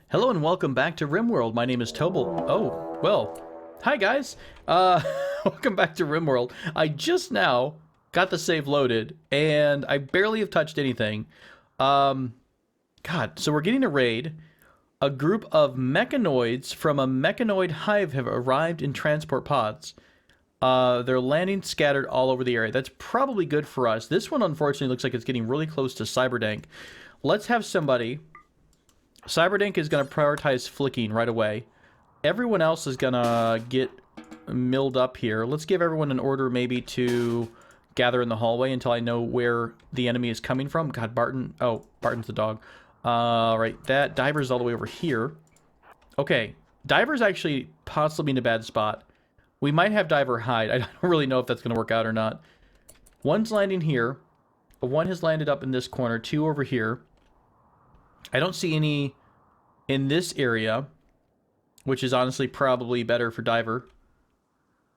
Hello and welcome back to RimWorld. My name is Tobal. Oh, well, hi guys. Welcome back to RimWorld. I just now got the save loaded and I barely have touched anything. God, so we're getting a raid. A group of mechanoids from a mechanoid hive have arrived in transport pods. They're landing scattered all over the area. That's probably good for us. This one, unfortunately, looks like it's getting really close to Cyberdank. Let's have somebody... Cyberdank is going to prioritize flicking right away. Everyone else is going to get milled up here. Let's give everyone an order maybe to gather in the hallway until I know where the enemy is coming from. God, Barton. Oh, Barton's the dog. Right, that Diver's all the way over here. Okay, Diver's actually possibly in a bad spot. We might have Diver hide. I don't really know if that's going to work out or not. One's landing here. One has landed up in this corner. Two over here. I don't see any in this area, which is honestly probably better for Diver.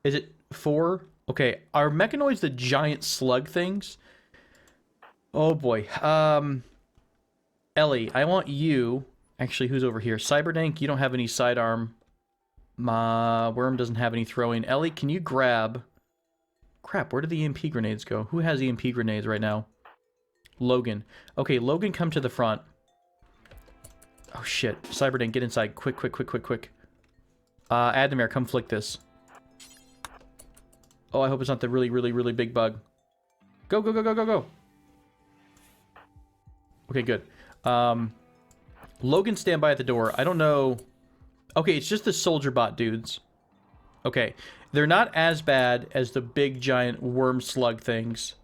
Is it 4? Okay, are mechanoids the giant slug things? Oh boy. Ellie, I want you... Actually, who's over here? Cyberdank, you don't have any sidearm. Worm doesn't have any throwing. Ellie, can you grab... Crap, where did the EMP grenades go? Who has EMP grenades right now? Logan. Okay, Logan, come to the front. Oh shit. Cyberdank, get inside. Quick, quick, quick, quick, quick. Adnamir, come flick this. Oh, I hope it's not the really, really, really big bug. Go, go, go, go, go, go. Okay, good. Logan, stand by at the door. I don't know... Okay, it's just the soldier bot dudes. Okay. They're not as bad as the big, giant worm slug things.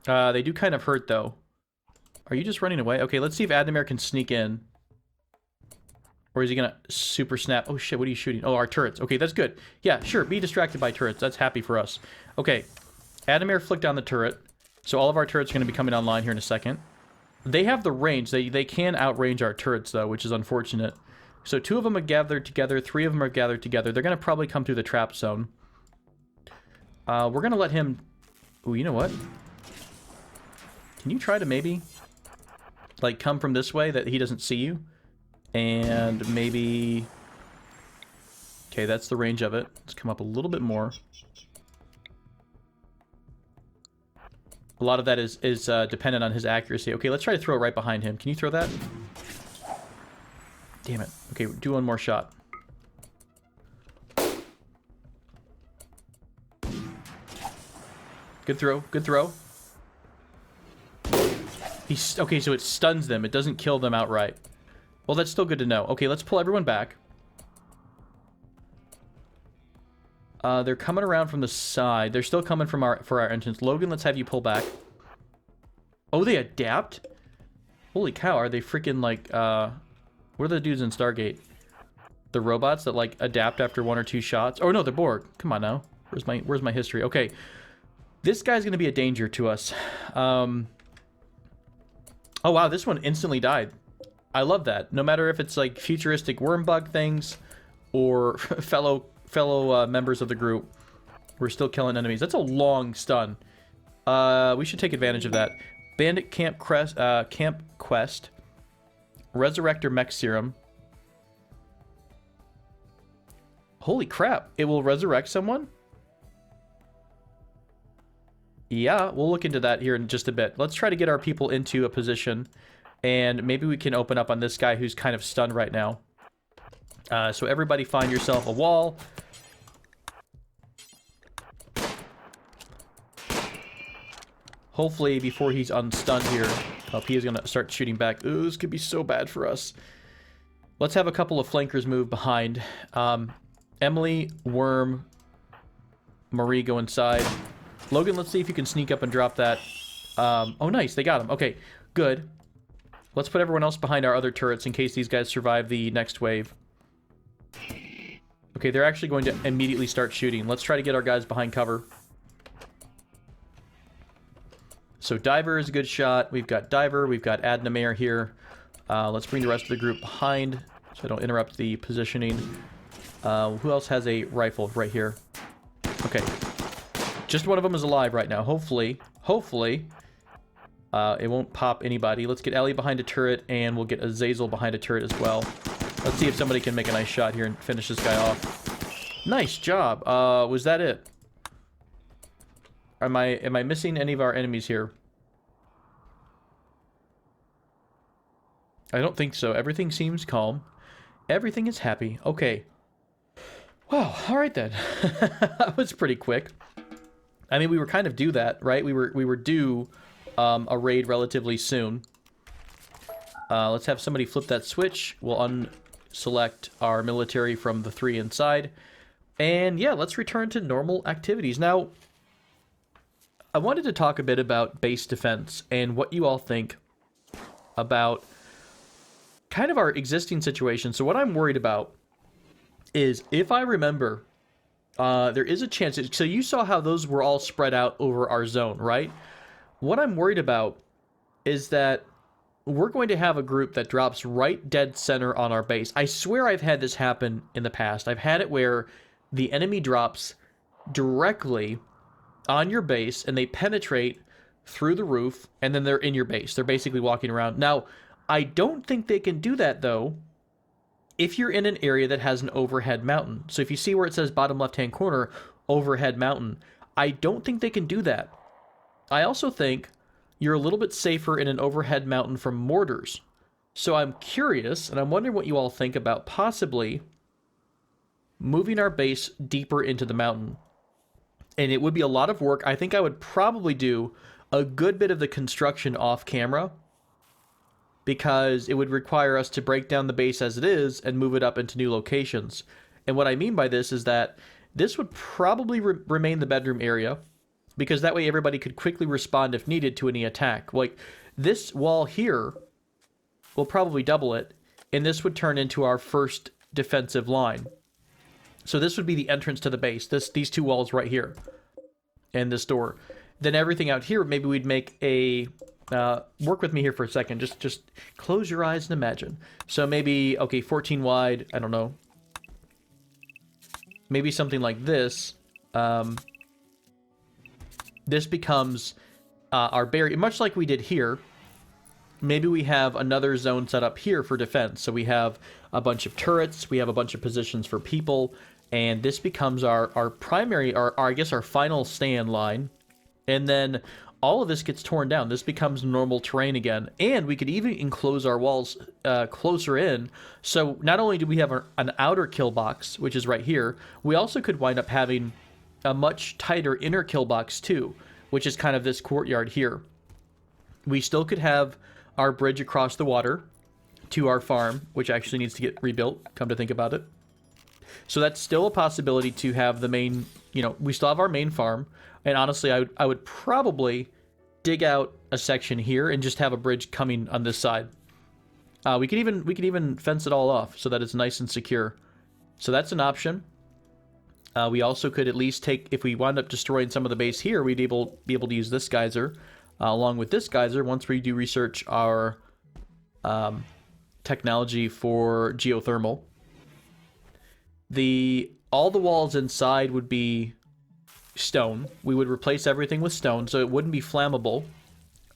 They do kind of hurt, though. Are you just running away? Okay, let's see if Adnamir can sneak in. Or is he gonna super snap? Oh shit, what are you shooting? Oh, our turrets. Okay, that's good. Yeah, sure, be distracted by turrets. That's happy for us. Okay, Adnamir flicked down the turret. So all of our turrets are gonna be coming online here in a second. They have the range. They can outrange our turrets, though, which is unfortunate. So 2 of them are gathered together. 3 of them are gathered together. They're gonna probably come through the trap zone. We're gonna let him... Ooh, you know what? Can you try to maybe... like, come from this way that he doesn't see you? And maybe... Okay, that's the range of it. Let's come up a little bit more. A lot of that is dependent on his accuracy. Okay, let's try to throw it right behind him. Can you throw that? Damn it. Okay, do one more shot. Good throw. Good throw. Okay, so it stuns them. It doesn't kill them outright. Well, that's still good to know. Okay, let's pull everyone back. They're coming around from the side. They're still coming from for our entrance. Logan, let's have you pull back. Oh, they adapt? Holy cow, are they freaking like, what are the dudes in Stargate? The robots that like adapt after 1 or 2 shots? Oh no, they're Borg. Come on now. Where's my history? Okay. This guy's gonna be a danger to us. Oh wow, this one instantly died. I love that. No matter if it's like futuristic worm bug things or fellow members of the group, we're still killing enemies. That's a long stun. We should take advantage of that. Bandit Camp Quest, Resurrector Mech Serum. Holy crap! It will resurrect someone? Yeah, we'll look into that here in just a bit. Let's try to get our people into a position. And maybe we can open up on this guy who's kind of stunned right now. So everybody find yourself a wall. Hopefully before he's unstunned here, he is going to start shooting back. Ooh, this could be so bad for us. Let's have a couple of flankers move behind. Emily, Worm, Marie go inside. Logan, let's see if you can sneak up and drop that. Oh, nice. They got him. Okay, good. Let's put everyone else behind our other turrets in case these guys survive the next wave. Okay, they're actually going to immediately start shooting. Let's try to get our guys behind cover. So Diver is a good shot. We've got Diver. We've got Adnamir here. Let's bring the rest of the group behind so I don't interrupt the positioning. Who else has a rifle right here? Okay. Just one of them is alive right now. Hopefully, it won't pop anybody. Let's get Ellie behind a turret, and we'll get Azazel behind a turret as well. Let's see if somebody can make a nice shot here and finish this guy off. Nice job. Was that it? Am I missing any of our enemies here? I don't think so. Everything seems calm. Everything is happy. Okay. Wow. All right then. That was pretty quick. I mean, we were kind of due that, right? We were due a raid relatively soon. Let's have somebody flip that switch. We'll unselect our military from the 3 inside. And yeah, let's return to normal activities. Now, I wanted to talk a bit about base defense and what you all think about kind of our existing situation. So what I'm worried about is, if I remember, there is a chance. So you saw how those were all spread out over our zone, right? What I'm worried about is that we're going to have a group that drops right dead center on our base. I swear I've had this happen in the past. I've had it where the enemy drops directly on your base and they penetrate through the roof and then they're in your base. They're basically walking around. Now, I don't think they can do that though if you're in an area that has an overhead mountain. So if you see where it says bottom left-hand corner, overhead mountain, I don't think they can do that. I also think you're a little bit safer in an overhead mountain from mortars. So I'm curious, and I'm wondering what you all think about possibly moving our base deeper into the mountain. And it would be a lot of work. I think I would probably do a good bit of the construction off camera, because it would require us to break down the base as it is and move it up into new locations. And what I mean by this is that this would probably remain the bedroom area, because that way everybody could quickly respond if needed to any attack. Like, this wall here will probably double it, and this would turn into our first defensive line. So this would be the entrance to the base, these 2 walls right here, and this door. Then everything out here, maybe we'd make a... work with me here for a second. Just close your eyes and imagine. So maybe, okay, 14 wide, I don't know. Maybe something like this. This becomes our barrier, much like we did here. Maybe we have another zone set up here for defense. So we have a bunch of turrets, we have a bunch of positions for people, and this becomes our primary, I guess our final stand line. And then all of this gets torn down. This becomes normal terrain again. And we could even enclose our walls closer in. So not only do we have an outer kill box, which is right here, we also could wind up having a much tighter inner kill box too, which is kind of this courtyard here. We still could have our bridge across the water to our farm, which actually needs to get rebuilt, come to think about it. So that's still a possibility to have the main, you know, we still have our main farm. And honestly, I would probably dig out a section here and just have a bridge coming on this side. We could even fence it all off so that it's nice and secure. So that's an option. We also could at least take, if we wound up destroying some of the base here, we'd be able to use this geyser along with this geyser once we do research our technology for geothermal. All the walls inside would be stone. We would replace everything with stone, so it wouldn't be flammable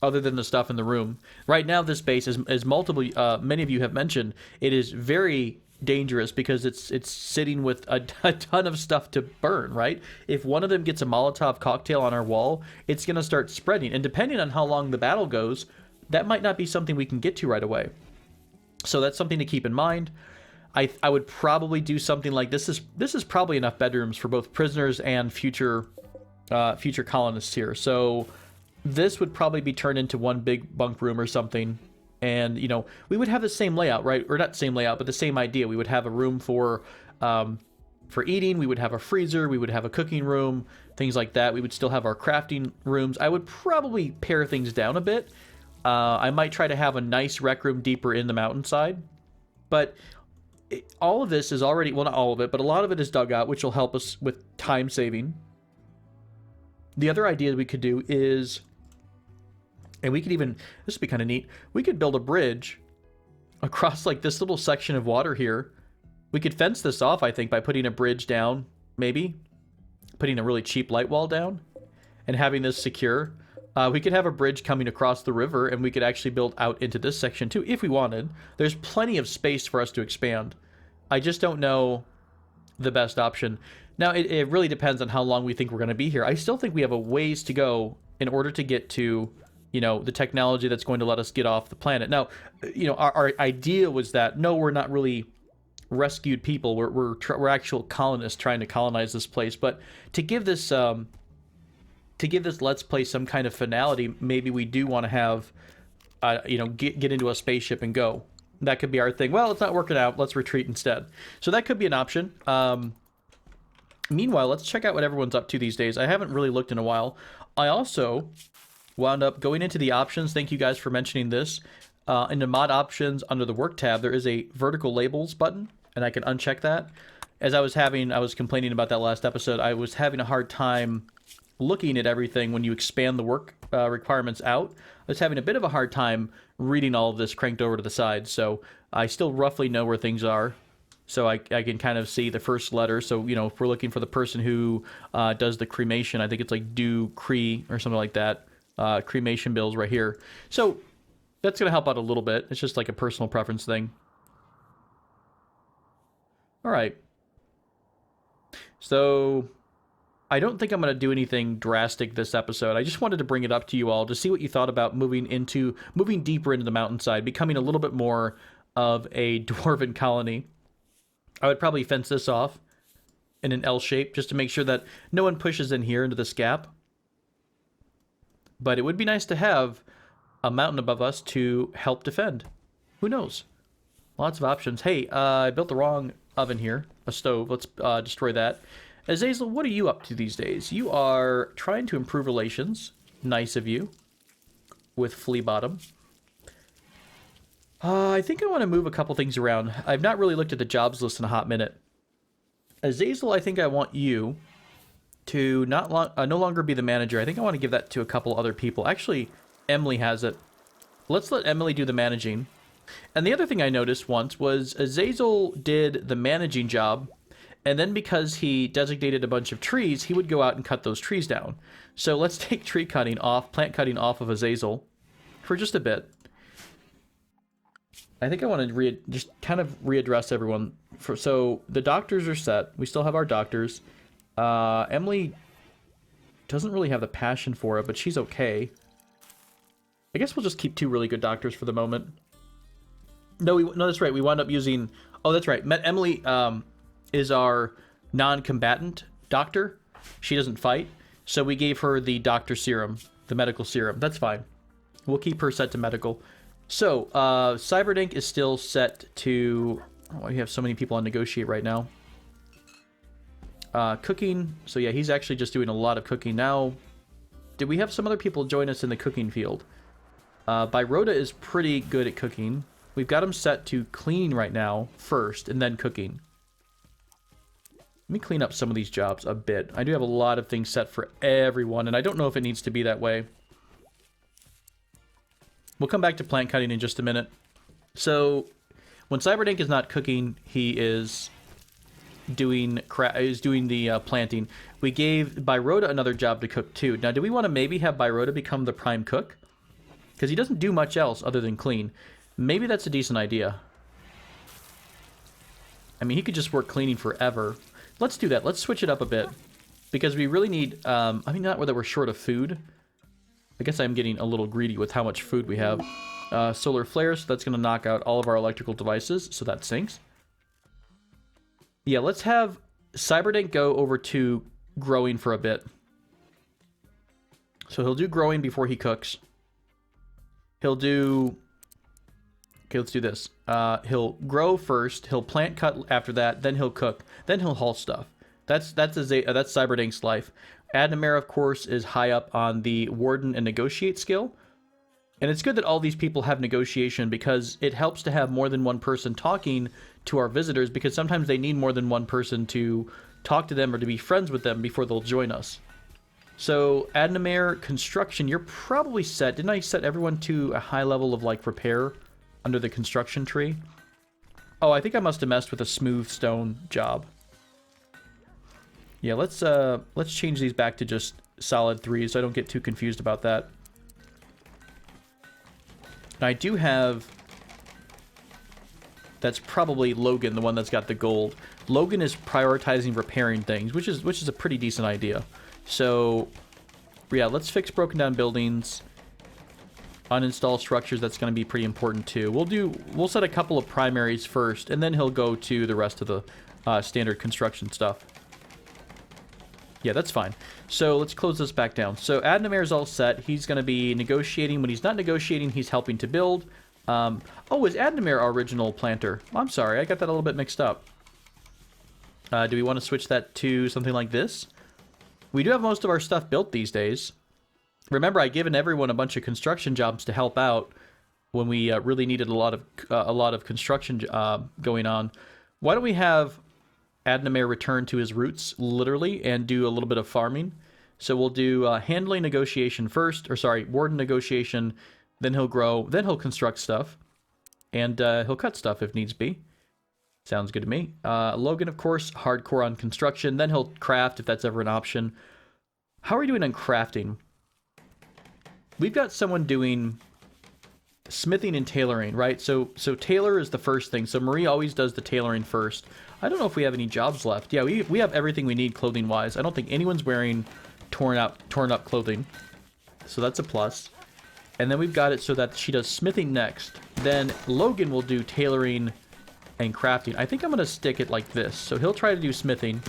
other than the stuff in the room. Right now, this base is multiple, many of you have mentioned, it is very dangerous because it's sitting with a ton of stuff to burn, right? If one of them gets a Molotov cocktail on our wall, it's going to start spreading. And depending on how long the battle goes, that might not be something we can get to right away. So that's something to keep in mind. I would probably do something like this. This is probably enough bedrooms for both prisoners and future colonists here. So this would probably be turned into one big bunk room or something. And, you know, we would have the same layout, right? Or not same layout, but the same idea. We would have a room for eating. We would have a freezer. We would have a cooking room, things like that. We would still have our crafting rooms. I would probably pare things down a bit. I might try to have a nice rec room deeper in the mountainside. But all of this is already, well, not all of it, but a lot of it is dug out, which will help us with time saving. The other idea we could do is, and we could even, this would be kind of neat, we could build a bridge across like this little section of water here. We could fence this off, I think, by putting a bridge down, maybe putting a really cheap light wall down and having this secure. We could have a bridge coming across the river, and we could actually build out into this section too if we wanted. There's plenty of space for us to expand. I just don't know the best option. Now, it really depends on how long we think we're going to be here. I still think we have a ways to go in order to get to, you know, the technology that's going to let us get off the planet. Now, you know, our idea was that, no, we're not really rescued people. We're actual colonists trying to colonize this place. But to give this Let's Play some kind of finality, maybe we do want to have, you know, get into a spaceship and go. That could be our thing. Well, it's not working out. Let's retreat instead. So that could be an option. Meanwhile, let's check out what everyone's up to these days. I haven't really looked in a while. I also wound up going into the options. Thank you guys for mentioning this. In the mod options under the work tab, there is a vertical labels button, and I can uncheck that. As I was complaining about that last episode, I was having a hard time looking at everything when you expand the work requirements out. I was having a bit of a hard time reading all of this cranked over to the side, so I still roughly know where things are. So I can kind of see the first letter. So, you know, if we're looking for the person who does the cremation, I think it's like do cree or something like that. Cremation bills right here. So that's going to help out a little bit. It's just like a personal preference thing. All right. So I don't think I'm going to do anything drastic this episode. I just wanted to bring it up to you all to see what you thought about moving deeper into the mountainside, becoming a little bit more of a dwarven colony. I would probably fence this off in an L shape just to make sure that no one pushes in here into this gap. But it would be nice to have a mountain above us to help defend. Who knows? Lots of options. Hey, I built the wrong oven here. A stove. Let's destroy that. Azazel, what are you up to these days? You are trying to improve relations. Nice of you. With Flea Bottom. I think I want to move a couple things around. I've not really looked at the jobs list in a hot minute. Azazel, I think I want you to no longer be the manager. I think I want to give that to a couple other people. Actually, Emily has it. Let's let Emily do the managing. And the other thing I noticed once was Azazel did the managing job, and then because he designated a bunch of trees, he would go out and cut those trees down. So let's take plant cutting off of Azazel for just a bit. I think I want to just kind of readdress everyone. So the doctors are set. We still have our doctors. Emily doesn't really have the passion for it, but she's okay. I guess we'll just keep 2 really good doctors for the moment. No, that's right. We wound up using... Oh, that's right. Emily is our non-combatant doctor. She doesn't fight. So we gave her the doctor serum, the medical serum. That's fine. We'll keep her set to medical. So, Cyberdink is still set to... Oh, we have so many people on negotiate right now. Cooking. So yeah, he's actually just doing a lot of cooking now. Did we have some other people join us in the cooking field? Byroda is pretty good at cooking. We've got him set to cleaning right now first, and then cooking. Let me clean up some of these jobs a bit. I do have a lot of things set for everyone, and I don't know if it needs to be that way. We'll come back to plant cutting in just a minute. So, when Cyberdink is not cooking, he is doing the planting. We gave Byroda another job to cook too. Now, do we want to maybe have Byroda become the prime cook? Because he doesn't do much else other than clean. Maybe that's a decent idea. I mean, he could just work cleaning forever. Let's do that. Let's switch it up a bit. Because we really need... I mean, not that we're short of food. I guess I'm getting a little greedy with how much food we have. Solar flare, so that's going to knock out all of our electrical devices, so that sinks. Yeah, let's have Cyberdink go over to growing for a bit. So he'll do growing before he cooks. He'll do... Okay, let's do this. He'll grow first, he'll plant cut after that, then he'll cook, then he'll haul stuff. That's Cyberdink's life. Adnamare, of course, is high up on the Warden and Negotiate skill. And it's good that all these people have negotiation because it helps to have more than one person talking to our visitors because sometimes they need more than one person to talk to them or to be friends with them before they'll join us. So, Adnamare, construction, you're probably set. Didn't I set everyone to a high level of, like, repair under the construction tree? Oh, I think I must have messed with a smooth stone job. Yeah, let's change these back to just solid 3s so I don't get too confused about that. And I do have That's probably Logan, the one that's got the gold. Logan is prioritizing repairing things, which is a pretty decent idea. So, yeah, let's fix broken down buildings. Uninstall structures, that's going to be pretty important too. We'll set a couple of primaries first, and then he'll go to the rest of the standard construction stuff. Yeah, that's fine. So let's close this back down. So Adnamir is all set. He's going to be negotiating. When he's not negotiating, he's helping to build. Oh, is Adnamir our original planter? I'm sorry, I got that a little bit mixed up. Do we want to switch that to something like this? We do have most of our stuff built these days. Remember, I've given everyone a bunch of construction jobs to help out when we really needed a lot of construction going on. Why don't we have Adnamir return to his roots, literally, and do a little bit of farming? So we'll do handling negotiation first, or sorry, warden negotiation, then he'll grow, then he'll construct stuff, and he'll cut stuff if needs be. Sounds good to me. Logan, of course, hardcore on construction, then he'll craft if that's ever an option. How are we doing on crafting? We've got someone doing smithing and tailoring, right? So tailor is the first thing. So Marie always does the tailoring first. I don't know if we have any jobs left. Yeah, we have everything we need clothing-wise. I don't think anyone's wearing torn up clothing. So that's a plus. And then we've got it so that she does smithing next. Then Logan will do tailoring and crafting. I think I'm going to stick it like this. So he'll try to do smithing.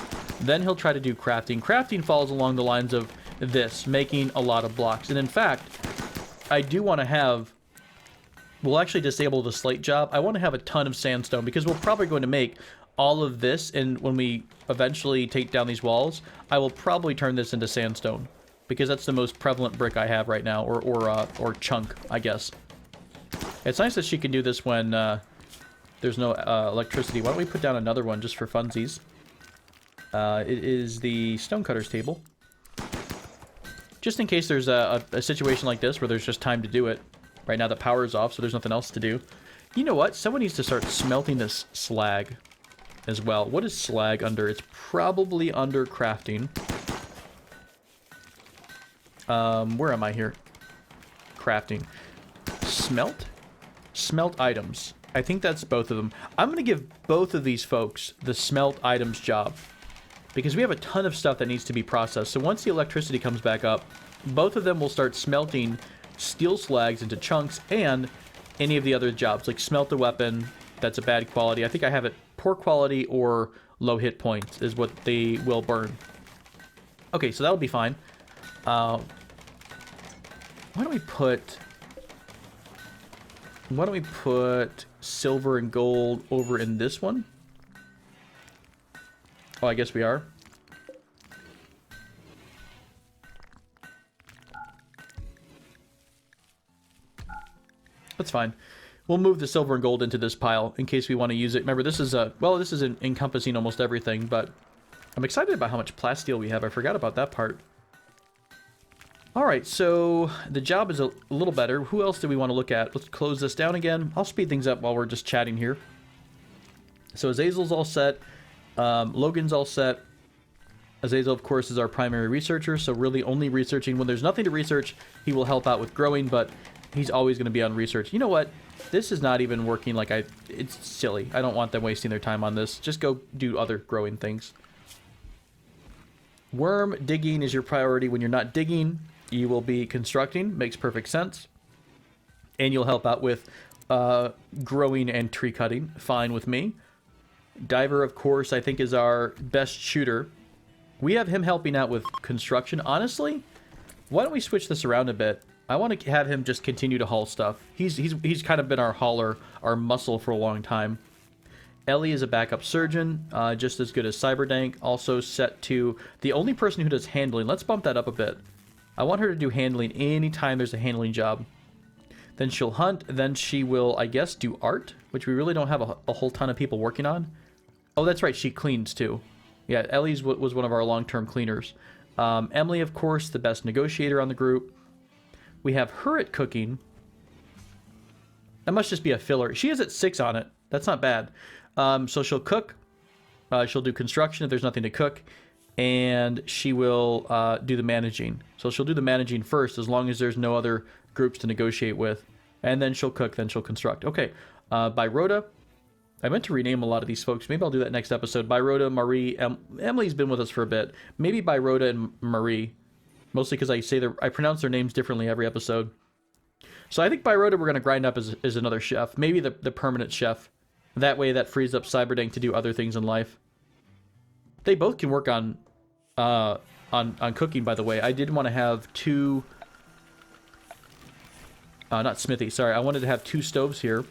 Then he'll try to do crafting. Crafting falls along the lines of this, making a lot of blocks. And in fact, I do want to have... We'll actually disable the slate job. I want to have a ton of sandstone because we're probably going to make all of this, and when we eventually take down these walls, I will probably turn this into sandstone because that's the most prevalent brick I have right now, or chunk, I guess. It's nice that she can do this when there's no electricity. Why don't we put down another one just for funsies? It is the stonecutter's table. Just in case there's a situation like this where there's just time to do it. Right now the power is off, so there's nothing else to do. You know what? Someone needs to start smelting this slag as well. What is slag under? It's probably under crafting. Where am I here? Crafting. Smelt? Smelt items. I think that's both of them. I'm going to give both of these folks the smelt items job, because we have a ton of stuff that needs to be processed. So once the electricity comes back up, both of them will start smelting steel slags into chunks, and any of the other jobs, like smelt a weapon that's a bad quality. I think I have it poor quality or low hit points is what they will burn. Okay, so that'll be fine. Why don't we put silver and gold over in this one? Oh, I guess we are. That's fine. We'll move the silver and gold into this pile in case we want to use it. Remember, this is encompassing almost everything, but I'm excited about how much plasteel we have. I forgot about that part. All right, so the job is a little better. Who else do we want to look at? Let's close this down again. I'll speed things up while we're just chatting here. So Azazel's all set. Logan's all set. Azazel, of course, is our primary researcher, so really only researching. When there's nothing to research, he will help out with growing, but he's always going to be on research. You know what? This is not even working like it's silly. I don't want them wasting their time on this. Just go do other growing things. Worm digging is your priority. When you're not digging, you will be constructing. Makes perfect sense. And you'll help out with growing and tree cutting. Fine with me. Diver, of course, I think is our best shooter. We have him helping out with construction. Honestly, why don't we switch this around a bit? I want to have him just continue to haul stuff. He's kind of been our hauler, our muscle for a long time. Ellie is a backup surgeon, just as good as Cyberdank. Also set to the only person who does handling. Let's bump that up a bit. I want her to do handling anytime there's a handling job. Then she'll hunt. Then she will, I guess, do art, which we really don't have a whole ton of people working on. Oh, that's right. She cleans too. Yeah, Ellie's was one of our long-term cleaners. Emily, of course, the best negotiator on the group. We have her at cooking. That must just be a filler. She is at 6 on it. That's not bad. So she'll cook. She'll do construction if there's nothing to cook. And she will do the managing. So she'll do the managing first as long as there's no other groups to negotiate with. And then she'll cook, then she'll construct. Okay. By Rhoda, I meant to rename a lot of these folks. Maybe I'll do that next episode. Rhoda, Marie, Emily's been with us for a bit. Maybe Rhoda and Marie. Mostly because I pronounce their names differently every episode. So I think Rhoda we're going to grind up as another chef. Maybe the permanent chef. That way that frees up Cyberdank to do other things in life. They both can work on cooking, by the way. I did want to have two... not smithy, sorry. I wanted to have 2 stoves here.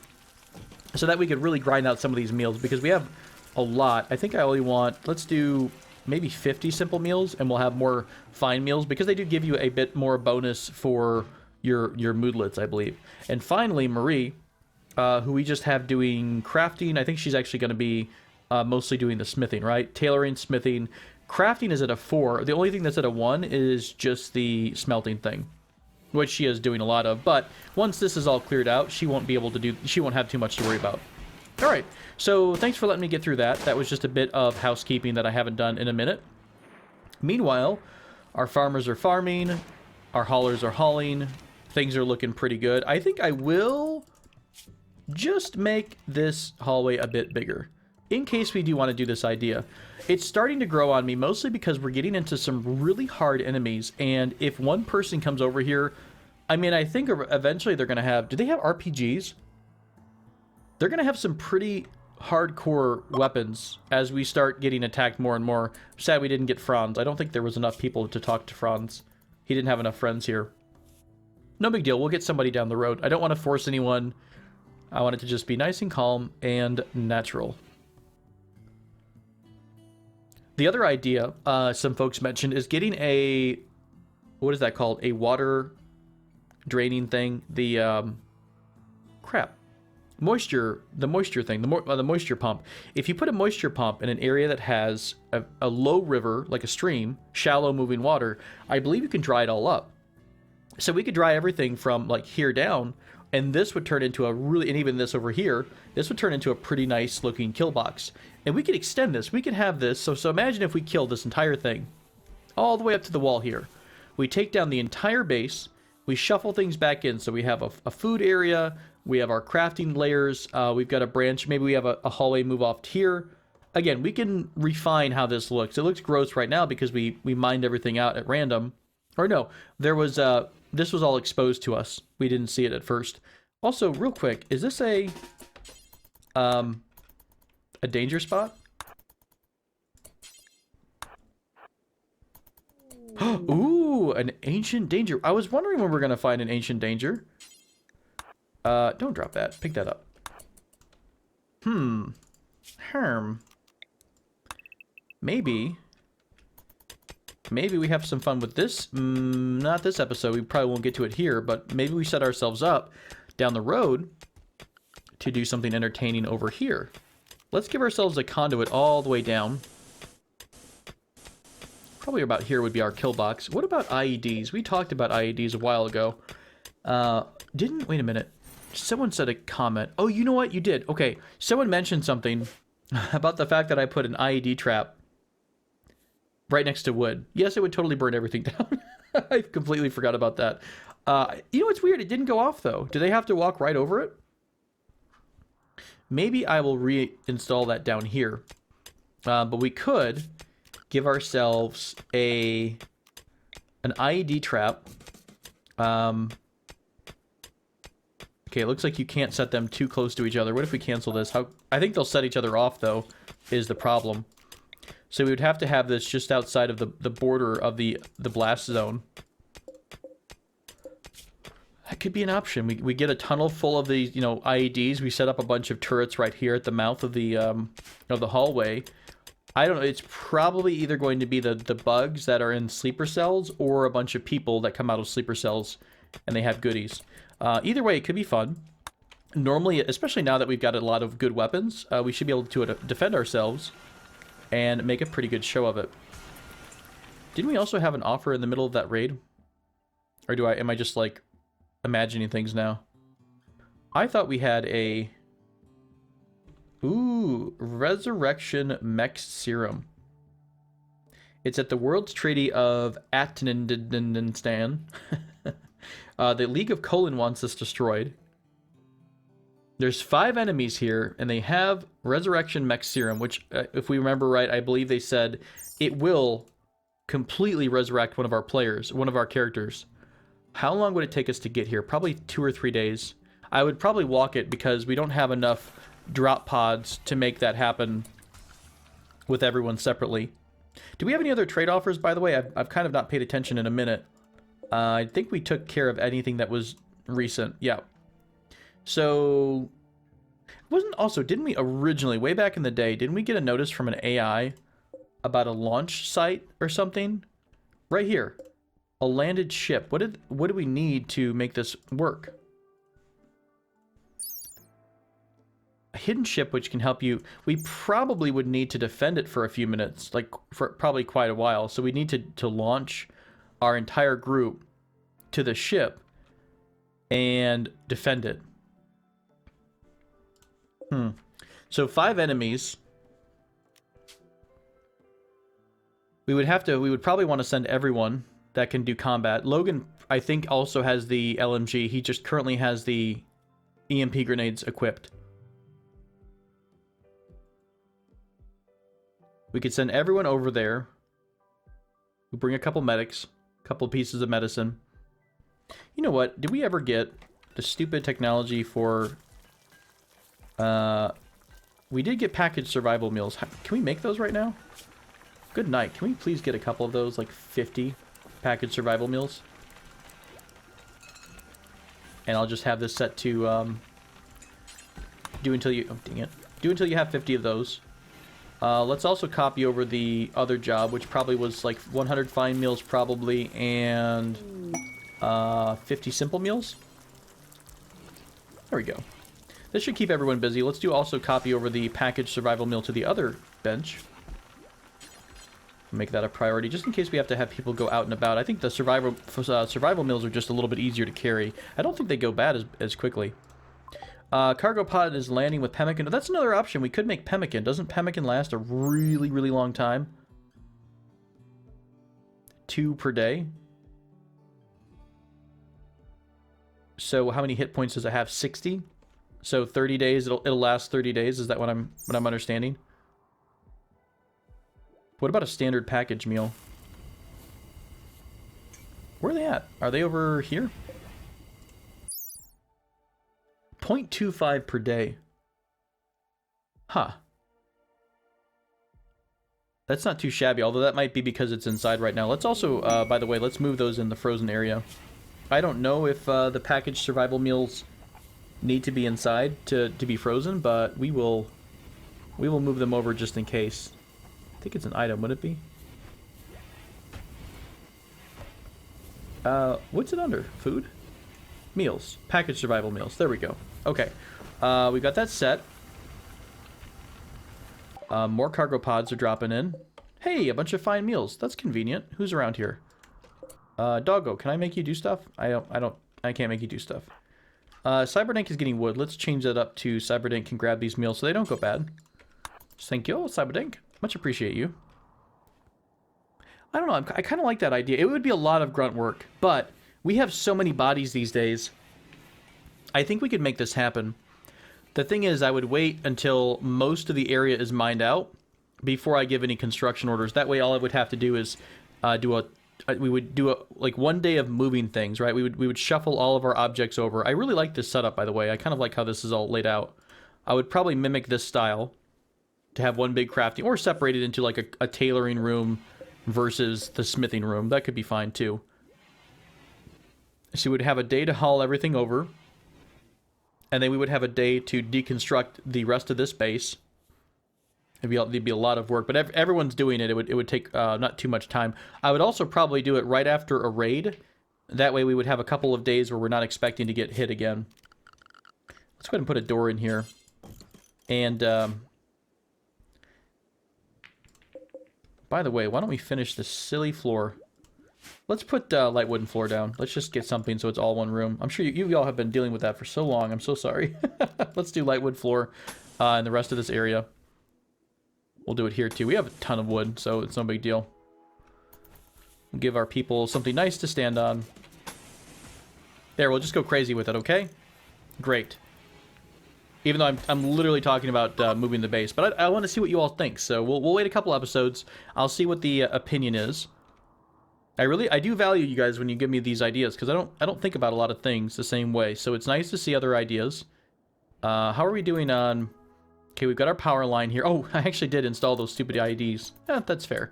So that we could really grind out some of these meals. Because we have a lot. I think I only want... Let's do maybe 50 simple meals. And we'll have more fine meals. Because they do give you a bit more bonus for your moodlets, I believe. And finally, Marie, who we just have doing crafting. I think she's actually going to be mostly doing the smithing, right? Tailoring, smithing. Crafting is at a 4. The only thing that's at a 1 is just the smelting thing, which she is doing a lot of. But once this is all cleared out, she won't have too much to worry about. All right, so thanks for letting me get through that. That was just a bit of housekeeping that I haven't done in a minute. Meanwhile, our farmers are farming, our haulers are hauling, things are looking pretty good. I think I will just make this hallway a bit bigger, in case we do want to do this idea. It's starting to grow on me, mostly because we're getting into some really hard enemies, and if one person comes over here, I mean, I think eventually they're going to have... Do they have RPGs? They're going to have some pretty hardcore weapons as we start getting attacked more and more. Sad we didn't get Franz. I don't think there was enough people to talk to Franz. He didn't have enough friends here. No big deal. We'll get somebody down the road. I don't want to force anyone. I want it to just be nice and calm and natural. The other idea some folks mentioned is getting a... What is that called? A water draining thing. The... crap. The moisture thing, the moisture pump. If you put a moisture pump in an area that has a low river, like a stream, shallow moving water, I believe you can dry it all up. So we could dry everything from like here down, and this would turn into a really, and even this over here, this would turn into a pretty nice looking kill box. And we could extend this, we could have this, so imagine if we killed this entire thing, all the way up to the wall here. We take down the entire base, we shuffle things back in, so we have a food area, we have our crafting layers, we've got a branch, maybe we have a hallway move off here. Again, we can refine how this looks. It looks gross right now because we mined everything out at random. Or no, there was, this was all exposed to us. We didn't see it at first. Also, real quick, is this a danger spot? Ooh, an ancient danger. I was wondering when we're going to find an ancient danger. Don't drop that. Pick that up. Maybe we have some fun with this. Not this episode. We probably won't get to it here, but maybe we set ourselves up down the road to do something entertaining over here. Let's give ourselves a conduit all the way down. Probably about here would be our kill box. What about IEDs? We talked about IEDs a while ago. Wait a minute. Someone said a comment. Oh, you know what? You did. Okay. Someone mentioned something about the fact that I put an IED trap right next to wood. Yes, it would totally burn everything down. I completely forgot about that. You know what's weird? It didn't go off, though. Do they have to walk right over it? Maybe I will reinstall that down here. But we could give ourselves an IED trap. Okay, it looks like you can't set them too close to each other. What if we cancel this? I think they'll set each other off, though, is the problem. So we would have to have this just outside of the border of the blast zone. That could be an option. We get a tunnel full of these, IEDs. We set up a bunch of turrets right here at the mouth of the hallway. I don't know. It's probably either going to be the bugs that are in sleeper cells or a bunch of people that come out of sleeper cells and they have goodies. Either way, it could be fun. Normally, especially now that we've got a lot of good weapons, we should be able to defend ourselves and make a pretty good show of it. Didn't we also have an offer in the middle of that raid? Or am I just, like, imagining things now? I thought we had a... Ooh, Resurrection Mech Serum. It's at the World's Treaty of Atnanistan. The League of Colon wants this destroyed. There's 5 enemies here, and they have Resurrection Mech Serum, which, if we remember right, I believe they said it will completely resurrect one of our players, one of our characters. How long would it take us to get here? Probably 2 or 3 days. I would probably walk it because we don't have enough drop pods to make that happen with everyone separately. Do we have any other trade offers, by the way? I've kind of not paid attention in a minute. I think we took care of anything that was recent. Yeah. So, didn't we originally, way back in the day, didn't we get a notice from an AI about a launch site or something? Right here. A landed ship. What do we need to make this work? A hidden ship which can help you. We probably would need to defend it for a few minutes, like for probably quite a while. So we need to launch our entire group to the ship and defend it. So 5 enemies. We would probably want to send everyone that can do combat. Logan, I think, also has the LMG. He just currently has the EMP grenades equipped. We could send everyone over there. We bring a couple medics, a couple pieces of medicine. You know what? Did we ever get the stupid technology for... we did get packaged survival meals. Can we make those right now? Good night. Can we please get a couple of those, like 50 packaged survival meals? And I'll just have this set to do until you... Oh, dang it. Do until you have 50 of those. Let's also copy over the other job, which probably was like 100 fine meals probably, and 50 simple meals. There we go. This should keep everyone busy. Let's do also copy over the packaged survival meal to the other bench. Make that a priority, just in case we have to have people go out and about. I think the survival meals are just a little bit easier to carry. I don't think they go bad as quickly. Cargo pod is landing with pemmican. That's another option. We could make pemmican. Doesn't pemmican last a really, really long time? 2 per day. So how many hit points does it have? 60? So 30 days. It'll last 30 days. Is that what I'm understanding? What about a standard package meal? Where are they at? Are they over here? 0.25 per day. Huh. That's not too shabby, although that might be because it's inside right now. Let's also, by the way, let's move those in the frozen area. I don't know if the packaged survival meals need to be inside to be frozen, but we will move them over just in case. I think it's an item, would it be? What's it under? Food? Meals. Packaged survival meals. There we go. Okay. We got that set. More cargo pods are dropping in. Hey, a bunch of fine meals. That's convenient. Who's around here? Doggo, can I make you do stuff? I can't make you do stuff. Cyberdink is getting wood. Let's change that up to Cyberdink can grab these meals so they don't go bad. Just thank you, Cyberdink. Much appreciate you. I don't know. I kind of like that idea. It would be a lot of grunt work, but we have so many bodies these days. I think we could make this happen. The thing is, I would wait until most of the area is mined out before I give any construction orders. That way, all I would have to do is we would do like 1 day of moving things, right? We would shuffle all of our objects over. I really like this setup, by the way. I kind of like how this is all laid out. I would probably mimic this style to have one big crafting, or separate it into like a tailoring room versus the smithing room. That could be fine too. So we would have a day to haul everything over, and then we would have a day to deconstruct the rest of this base. It'd be a lot of work, but everyone's doing it. It would take not too much time. I would also probably do it right after a raid. That way we would have a couple of days where we're not expecting to get hit again. Let's go ahead and put a door in here. And by the way, why don't we finish this silly floor? Let's put light wooden floor down. Let's just get something so it's all one room. I'm sure you all have been dealing with that for so long. I'm so sorry. Let's do light wood floor in the rest of this area. We'll do it here too. We have a ton of wood, so it's no big deal. We'll give our people something nice to stand on. There, we'll just go crazy with it, okay? Great. Even though I'm literally talking about moving the base. But I want to see what you all think. So we'll wait a couple episodes. I'll see what the opinion is. I do value you guys when you give me these ideas, because I don't think about a lot of things the same way. So it's nice to see other ideas. How are we doing on... Okay, we've got our power line here. Oh, I actually did install those stupid IEDs. That's fair.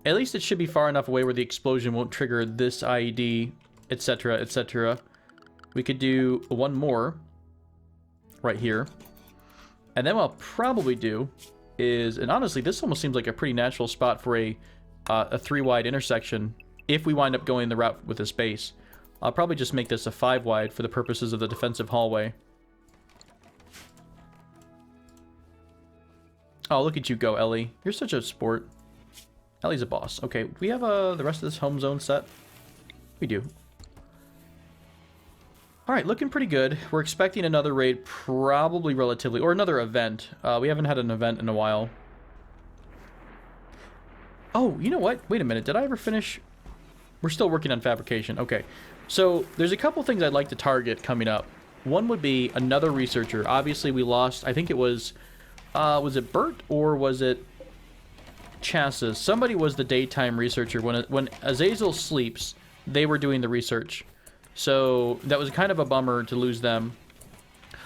At least it should be far enough away where the explosion won't trigger this IED, etc., etc. We could do one more right here. And then what I'll probably do is... And honestly, this almost seems like a pretty natural spot for a 3-wide intersection if we wind up going the route with this base. I'll probably just make this a 5-wide for the purposes of the defensive hallway. Oh, look at you go, Ellie. You're such a sport. Ellie's a boss. Okay, we have the rest of this home zone set? We do. Alright, looking pretty good. We're expecting another raid probably relatively... Or another event. We haven't had an event in a while. Oh, you know what? Wait a minute. Did I ever finish? We're still working on fabrication. Okay. So, there's a couple things I'd like to target coming up. One would be another researcher. Obviously, we lost... I think it was it Bert or was it Chassis? Somebody was the daytime researcher. When Azazel sleeps, they were doing the research. So, that was kind of a bummer to lose them.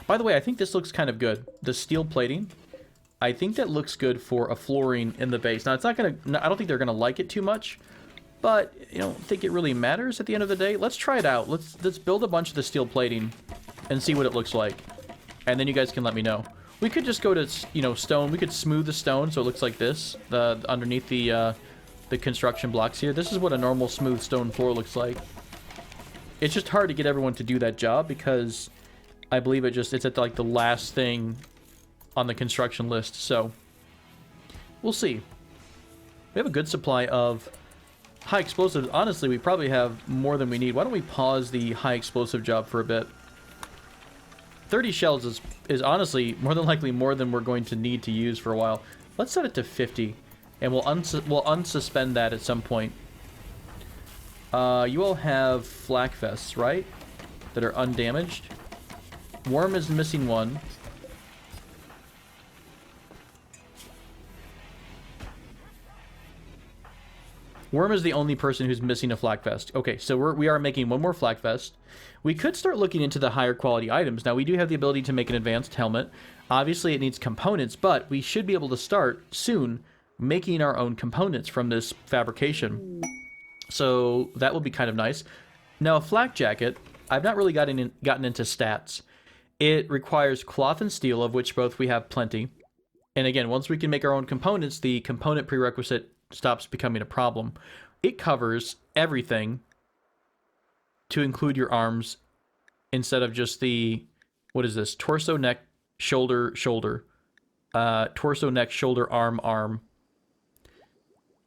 By the way, I think this looks kind of good. The steel plating... I think that looks good for a flooring in the base. Now, it's not going to... I don't think they're going to like it too much. But, you don't think it really matters at the end of the day. Let's try it out. Let's build a bunch of the steel plating and see what it looks like. And then you guys can let me know. We could just go to, you know, stone. We could smooth the stone so it looks like this. Underneath the construction blocks here. This is what a normal smooth stone floor looks like. It's just hard to get everyone to do that job because I believe it's at like the last thing on the construction list, so we'll see. We have a good supply of high explosives. Honestly, we probably have more than we need. Why don't we pause the high explosive job for a bit? 30 shells is honestly more than likely more than we're going to need to use for a while. Let's set it to 50, and we'll unsuspend that at some point. You all have flak vests, right? That are undamaged. Worm is missing one. Worm is the only person who's missing a flak vest. Okay, so we are making one more flak vest. We could start looking into the higher quality items. Now, we do have the ability to make an advanced helmet. Obviously, it needs components, but we should be able to start soon making our own components from this fabrication. So that will be kind of nice. Now, a flak jacket, I've not really gotten into stats. It requires cloth and steel, of which both we have plenty. And again, once we can make our own components, the component prerequisite stops becoming a problem. It covers everything to include your arms instead of just the, what is this? Torso, neck, shoulder, shoulder. Torso, neck, shoulder, arm, arm.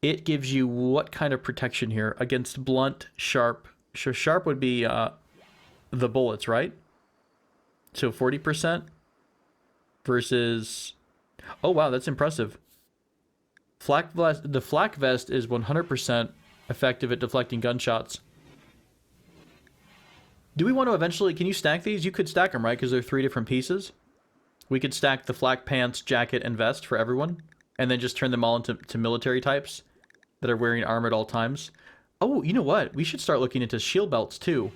It gives you what kind of protection here? Against blunt, sharp. So sharp would be the bullets, right? So 40% versus... Oh, wow, that's impressive. The flak vest is 100% effective at deflecting gunshots. Do we want to eventually... Can you stack these? You could stack them, right? Because they're 3 different pieces. We could stack the flak pants, jacket, and vest for everyone. And then just turn them all into military types that are wearing armor at all times. Oh, you know what? We should start looking into shield belts, too.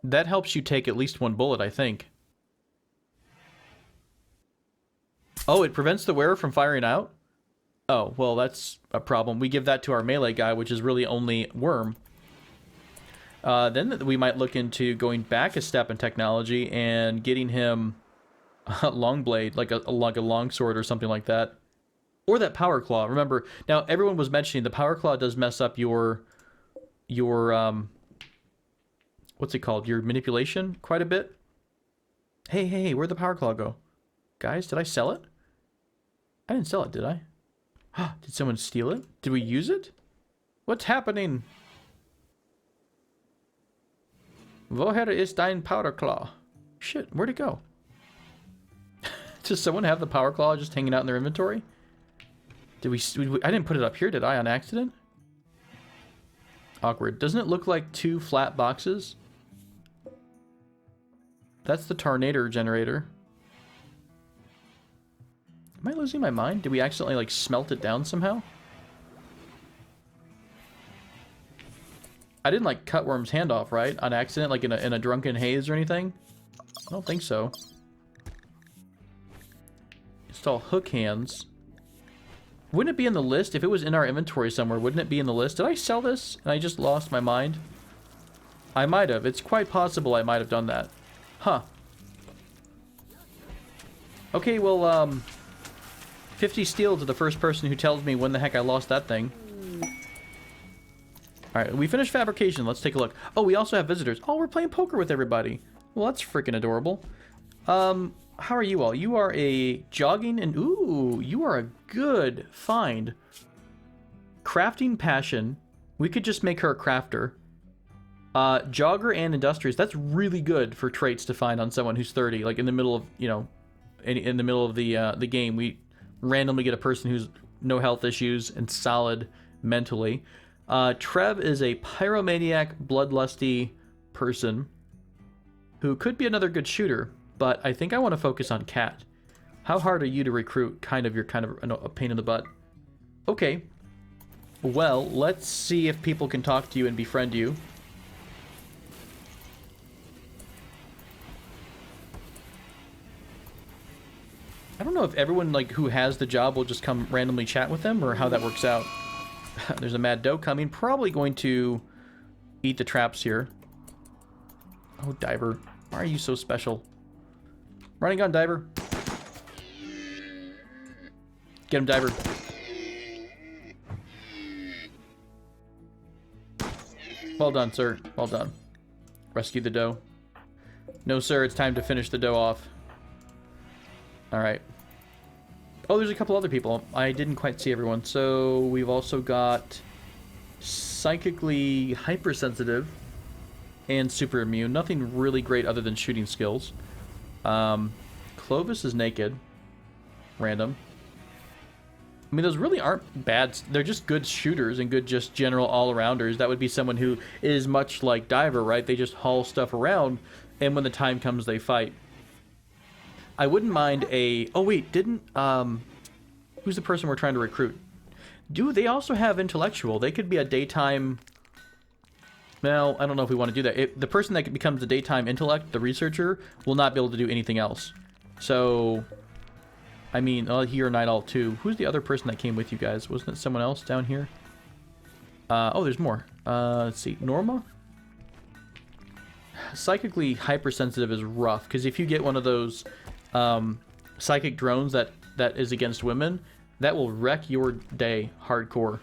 That helps you take at least 1 bullet, I think. Oh, it prevents the wearer from firing out? Oh, well, that's a problem. We give that to our melee guy, which is really only Worm. Then we might look into going back a step in technology and getting him a long blade, like a long sword or something like that. Or that power claw. Remember, now everyone was mentioning the power claw does mess up your what's it called? Your manipulation quite a bit. Hey, where'd the power claw go? Guys, did I sell it? I didn't sell it, did I? Did someone steal it? Did we use it? What's happening? Woher ist dein powder claw? Shit, where'd it go? Does someone have the power claw just hanging out in their inventory? Did we... I didn't put it up here, did I, on accident? Awkward. Doesn't it look like 2 flat boxes? That's the tornado generator. Am I losing my mind? Did we accidentally, like, smelt it down somehow? I didn't, like, cut Worm's hand off, right? On accident, like in a drunken haze or anything? I don't think so. Install hook hands. Wouldn't it be in the list? If it was in our inventory somewhere, wouldn't it be in the list? Did I sell this and I just lost my mind? I might have. It's quite possible I might have done that. Huh. Okay, well, 50 steel to the first person who tells me when the heck I lost that thing. Alright, we finished fabrication. Let's take a look. Oh, we also have visitors. Oh, we're playing poker with everybody. Well, that's freaking adorable. How are you all? You are a jogging and... Ooh, you are a good find. Crafting passion. We could just make her a crafter. Jogger and industrious. That's really good for traits to find on someone who's 30. Like in the middle of, you know, in the middle of the game, we randomly get a person who's no health issues and solid mentally. Trev is a pyromaniac, bloodlusty person who could be another good shooter, but I think I want to focus on Kat. How hard are you to recruit? You're kind of a pain in the butt. Okay. Well, let's see if people can talk to you and befriend you. I don't know if everyone like who has the job will just come randomly chat with them or how that works out. There's a mad doe coming, probably going to eat the traps here. Oh, diver. Why are you so special? Running gun, diver. Get him, diver. Well done, sir. Well done. Rescue the doe. No, sir, it's time to finish the doe off. Alright. Oh, there's a couple other people. I didn't quite see everyone. So, we've also got psychically hypersensitive and super immune. Nothing really great other than shooting skills. Clovis is naked. Random. I mean, those really aren't bad. They're just good shooters and good just general all-arounders. That would be someone who is much like Diver, right? They just haul stuff around, and when the time comes, they fight. I wouldn't mind a... Oh, wait, didn't... Who's the person we're trying to recruit? Do they also have intellectual? They could be a daytime... Well, I don't know if we want to do that. The person that becomes the daytime intellect, the researcher, will not be able to do anything else. So... I mean, he or Night Owl too. Who's the other person that came with you guys? Wasn't it someone else down here? Oh, there's more. Let's see. Norma? Psychically hypersensitive is rough, because if you get one of those psychic drones that is against women, that will wreck your day hardcore.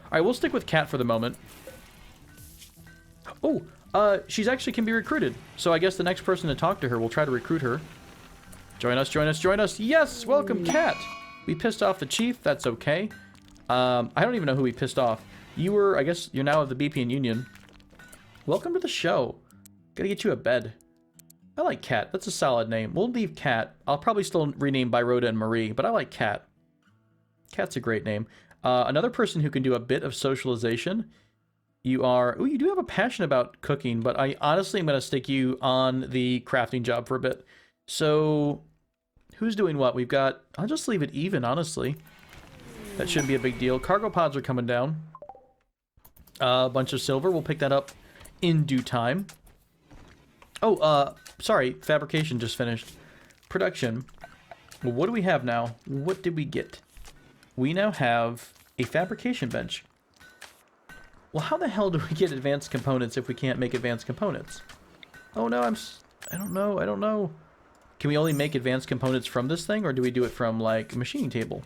Alright, we'll stick with Kat for the moment. Oh, she's actually can be recruited. So I guess the next person to talk to her, we'll try to recruit her. Join us, join us, join us. Yes, welcome, Kat. We pissed off the chief. That's okay. I don't even know who we pissed off. You were, I guess, you're now of the BP and Union. Welcome to the show. Gotta get you a bed. I like Kat. That's a solid name. We'll leave Kat. I'll probably still rename by Rhoda and Marie, but I like Kat. Kat's a great name. Another person who can do a bit of socialization. You are... Oh, you do have a passion about cooking, but I honestly am going to stick you on the crafting job for a bit. So, who's doing what? We've got... I'll just leave it even, honestly. That shouldn't be a big deal. Cargo pods are coming down. A bunch of silver. We'll pick that up in due time. Oh, sorry. Fabrication just finished. Production. Well, what do we have now? What did we get? We now have a fabrication bench. Well, how the hell do we get advanced components if we can't make advanced components? Oh, no, I don't know. I don't know. Can we only make advanced components from this thing, or do we do it from, like, a machining table?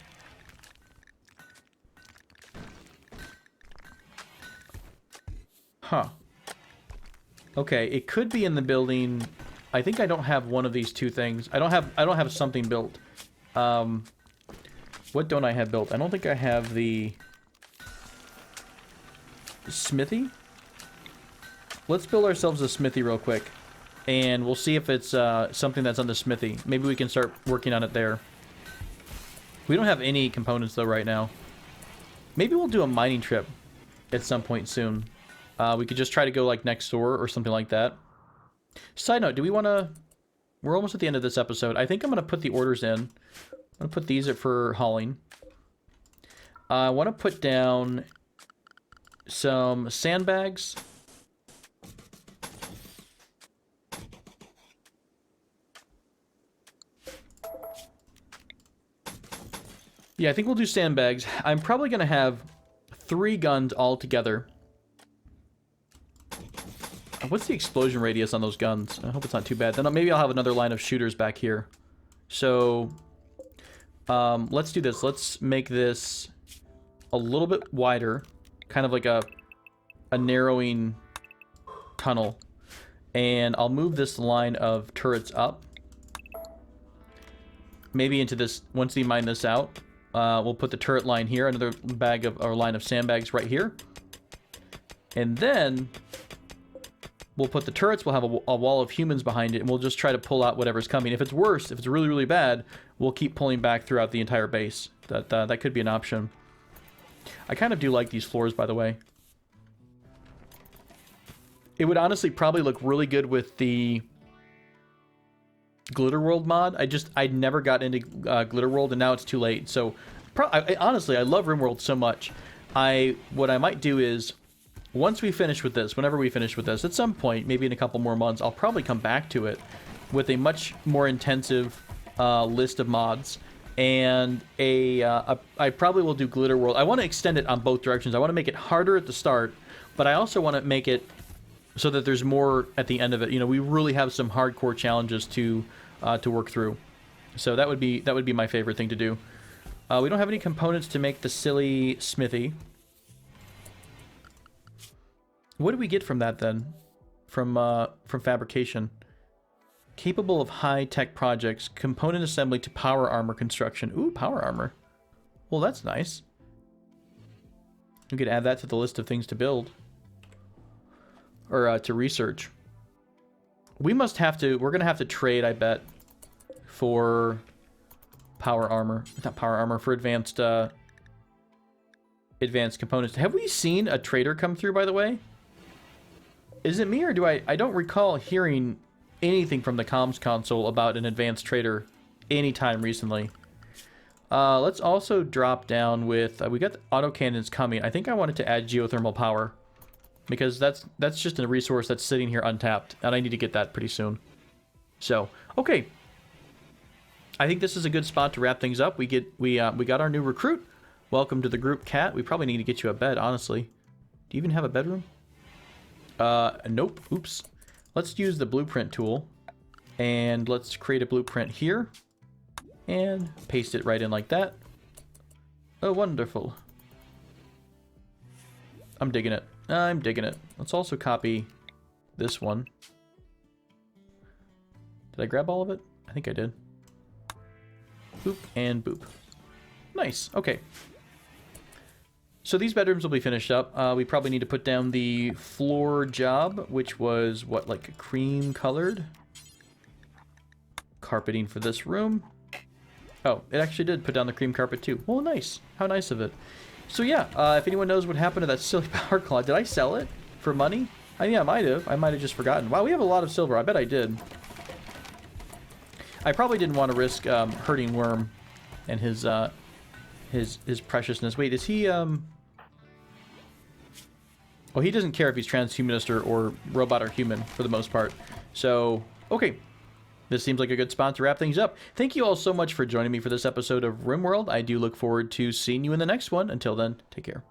Huh. Okay, it could be in the building. I think I don't have one of these two things. I don't have something built. What don't I have built? I don't think I have the smithy. Let's build ourselves a smithy real quick. And we'll see if it's something that's on the smithy. Maybe we can start working on it there. We don't have any components, though, right now. Maybe we'll do a mining trip at some point soon. We could just try to go, like, next door or something like that. Side note, do we want to... We're almost at the end of this episode. I think I'm going to put the orders in. I'm going to put these for hauling. I want to put down some sandbags. Yeah, I think we'll do sandbags. I'm probably going to have 3 guns all together. What's the explosion radius on those guns? I hope it's not too bad. Then maybe I'll have another line of shooters back here. So, let's do this. Let's make this a little bit wider. Kind of like a narrowing tunnel. And I'll move this line of turrets up. Maybe into this, once we mine this out, we'll put the turret line here, another bag of, or line of sandbags right here. And then we'll put the turrets, we'll have a wall of humans behind it, and we'll just try to pull out whatever's coming. If it's worse, if it's really, really bad, we'll keep pulling back throughout the entire base. That could be an option. I kind of do like these floors, by the way. It would honestly probably look really good with the Glitter World mod. I never got into Glitter World, and now it's too late. So, honestly, I love RimWorld so much. What I might do is, once we finish with this, whenever we finish with this, at some point, maybe in a couple more months, I'll probably come back to it with a much more intensive list of mods. And I probably will do Glitter World. I want to extend it on both directions. I want to make it harder at the start, but I also want to make it so that there's more at the end of it. You know, we really have some hardcore challenges to work through. So that would be my favorite thing to do. We don't have any components to make the silly smithy. What do we get from that then? From fabrication. Capable of high-tech projects. Component assembly to power armor construction. Ooh, power armor. Well, that's nice. We could add that to the list of things to build. Or to research. We're going to have to trade, I bet, for power armor. Not power armor, for advanced components. Have we seen a trader come through, by the way? Is it me, or I don't recall hearing anything from the comms console about an advanced trader anytime recently. Let's also drop down with, we got the autocannons coming. I think I wanted to add geothermal power, because that's just a resource that's sitting here untapped, and I need to get that pretty soon. So, okay. I think this is a good spot to wrap things up. We got our new recruit. Welcome to the group, Cat. We probably need to get you a bed, honestly. Do you even have a bedroom? Nope. Oops. Let's use the blueprint tool, and let's create a blueprint here, and paste it right in like that. Oh, wonderful. I'm digging it. I'm digging it. Let's also copy this one. Did I grab all of it? I think I did. Boop and boop. Nice. Okay. So these bedrooms will be finished up. We probably need to put down the floor job, which was, what, like cream colored? Carpeting for this room. Oh, it actually did put down the cream carpet too. Well, nice. How nice of it. So yeah, if anyone knows what happened to that silly power claw, did I sell it for money? Yeah, I might have. I might have just forgotten. Wow, we have a lot of silver. I bet I did. I probably didn't want to risk hurting Worm and his preciousness. Wait, is he well, he doesn't care if he's transhumanist or robot or human for the most part. So, okay. This seems like a good spot to wrap things up. Thank you all so much for joining me for this episode of RimWorld. I do look forward to seeing you in the next one. Until then, take care.